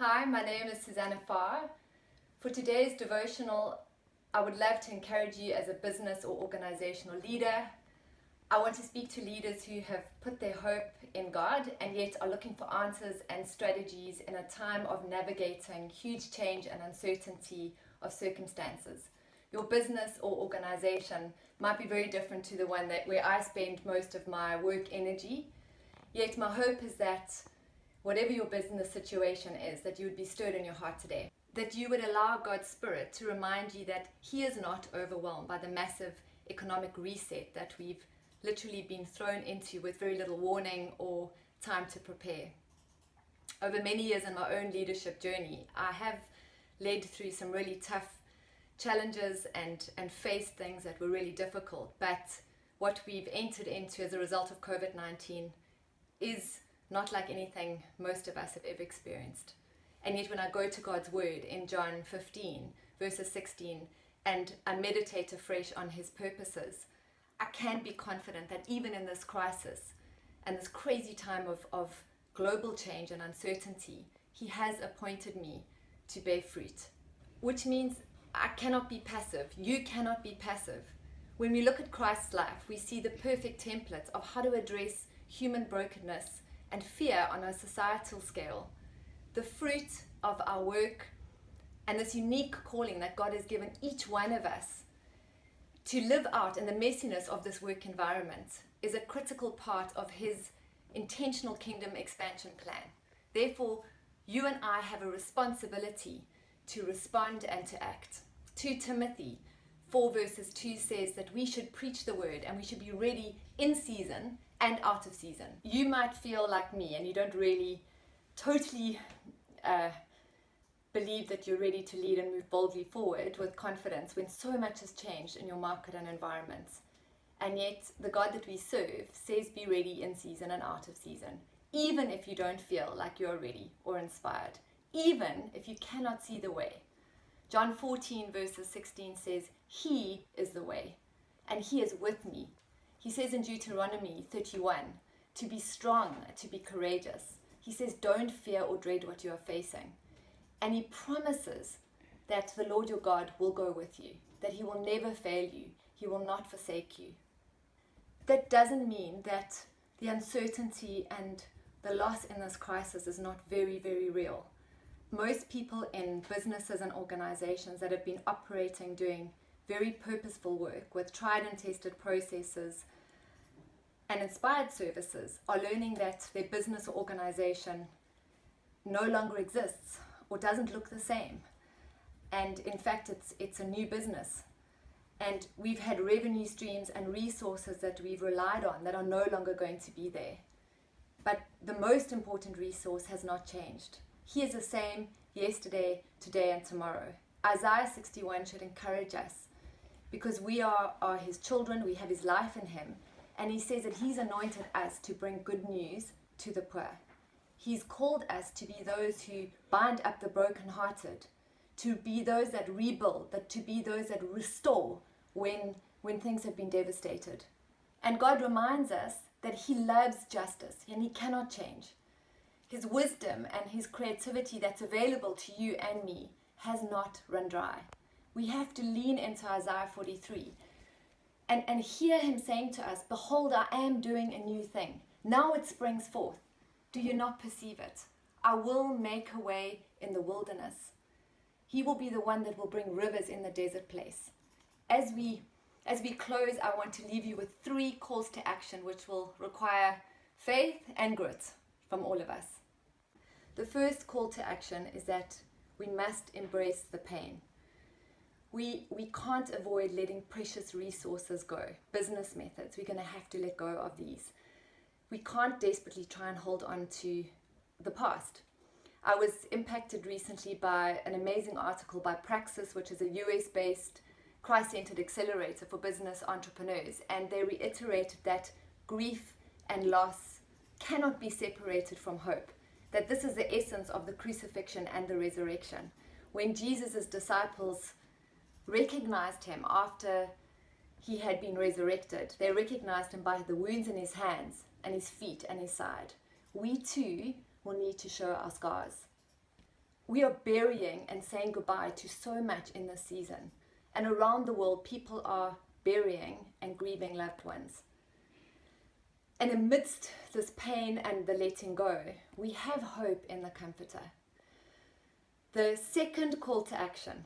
Hi, my name is Susannah Farr. For today's devotional, I would love to encourage you as a business or organizational leader. I want to speak to leaders who have put their hope in God and yet are looking for answers and strategies in a time of navigating huge change and uncertainty of circumstances. Your business or organization might be very different to the one where I spend most of my work energy. Yet my hope is that whatever your business situation is, that you would be stirred in your heart today. That you would allow God's Spirit to remind you that He is not overwhelmed by the massive economic reset that we've literally been thrown into with very little warning or time to prepare. Over many years in my own leadership journey, I have led through some really tough challenges and faced things that were really difficult. But what we've entered into as a result of COVID-19 is not like anything most of us have ever experienced. And yet when I go to God's word in John 15 verses 16 and I meditate afresh on His purposes, I can be confident that even in this crisis and this crazy time of global change and uncertainty, He has appointed me to bear fruit. Which means I cannot be passive. You cannot be passive. When we look at Christ's life, we see the perfect template of how to address human brokenness and fear on a societal scale. The fruit of our work and this unique calling that God has given each one of us to live out in the messiness of this work environment is a critical part of His intentional kingdom expansion plan. Therefore, you and I have a responsibility to respond and to act. 2 Timothy 4 verses 2 says that we should preach the word and we should be ready in season and out of season. You might feel like me and you don't really totally believe that you're ready to lead and move boldly forward with confidence when so much has changed in your market and environment. And yet the God that we serve says be ready in season and out of season, even if you don't feel like you're ready or inspired, even if you cannot see the way. John 14 verses 16 says, He is the way and He is with me. He says in Deuteronomy 31, to be strong, to be courageous. He says, don't fear or dread what you are facing. And He promises that the Lord your God will go with you, that He will never fail you, He will not forsake you. That doesn't mean that the uncertainty and the loss in this crisis is not very, very real. Most people in businesses and organizations that have been operating, doing very purposeful work with tried and tested processes and inspired services are learning that their business or organization no longer exists or doesn't look the same. And in fact, it's a new business. And we've had revenue streams and resources that we've relied on that are no longer going to be there. But the most important resource has not changed. He is the same yesterday, today, and tomorrow. Isaiah 61 should encourage us because we are His children, we have His life in Him. And He says that He's anointed us to bring good news to the poor. He's called us to be those who bind up the brokenhearted, to be those that rebuild, to be those that restore when things have been devastated. And God reminds us that He loves justice and He cannot change. His wisdom and His creativity that's available to you and me has not run dry. We have to lean into Isaiah 43 and hear Him saying to us, behold, I am doing a new thing. Now it springs forth. Do you not perceive it? I will make a way in the wilderness. He will be the one that will bring rivers in the desert place. As we close, I want to leave you with 3 calls to action which will require faith and grit from all of us. The first call to action is that we must embrace the pain. We can't avoid letting precious resources go. Business methods, we're going to have to let go of these. We can't desperately try and hold on to the past. I was impacted recently by an amazing article by Praxis, which is a US-based Christ-centered accelerator for business entrepreneurs, and they reiterated that grief and loss cannot be separated from hope, that this is the essence of the crucifixion and the resurrection. When Jesus' disciples recognized Him after He had been resurrected, they recognized Him by the wounds in His hands and His feet and His side. We too will need to show our scars. We are burying and saying goodbye to so much in this season. And around the world, people are burying and grieving loved ones. And amidst this pain and the letting go, we have hope in the Comforter. The second call to action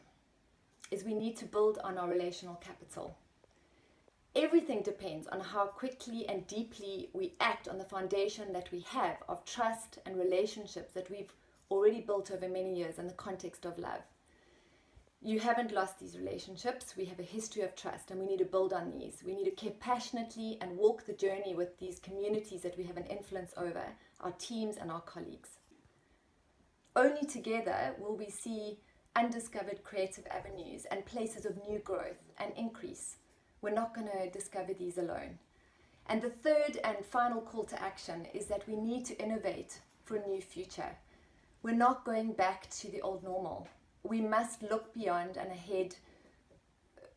is we need to build on our relational capital. Everything depends on how quickly and deeply we act on the foundation that we have of trust and relationships that we've already built over many years in the context of love. You haven't lost these relationships. We have a history of trust, and we need to build on these. We need to care passionately and walk the journey with these communities that we have an influence over, our teams and our colleagues. Only together will we see undiscovered creative avenues and places of new growth and increase. We're not going to discover these alone. And the third and final call to action is that we need to innovate for a new future. We're not going back to the old normal. We must look beyond and ahead,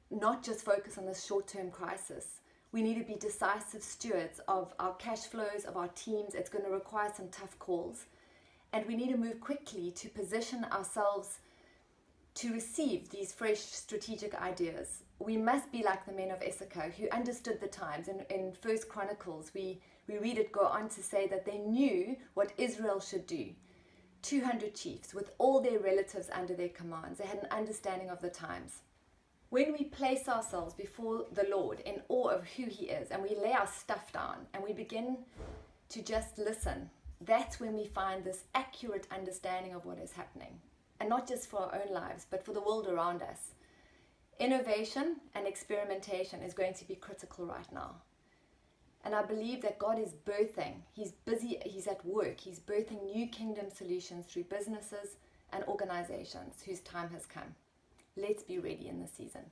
not just focus on this short-term crisis. We need to be decisive stewards of our cash flows, of our teams. It's going to require some tough calls. And we need to move quickly to position ourselves to receive these fresh strategic ideas. We must be like the men of Ashoka who understood the times. In First Chronicles, we read it go on to say that they knew what Israel should do. 200 chiefs with all their relatives under their commands. They had an understanding of the times. When we place ourselves before the Lord in awe of who He is, and we lay our stuff down and we begin to just listen, that's when we find this accurate understanding of what is happening. And not just for our own lives, but for the world around us. Innovation and experimentation is going to be critical right now. And I believe that God is birthing. He's busy, He's at work. He's birthing new kingdom solutions through businesses and organizations whose time has come. Let's be ready in this season.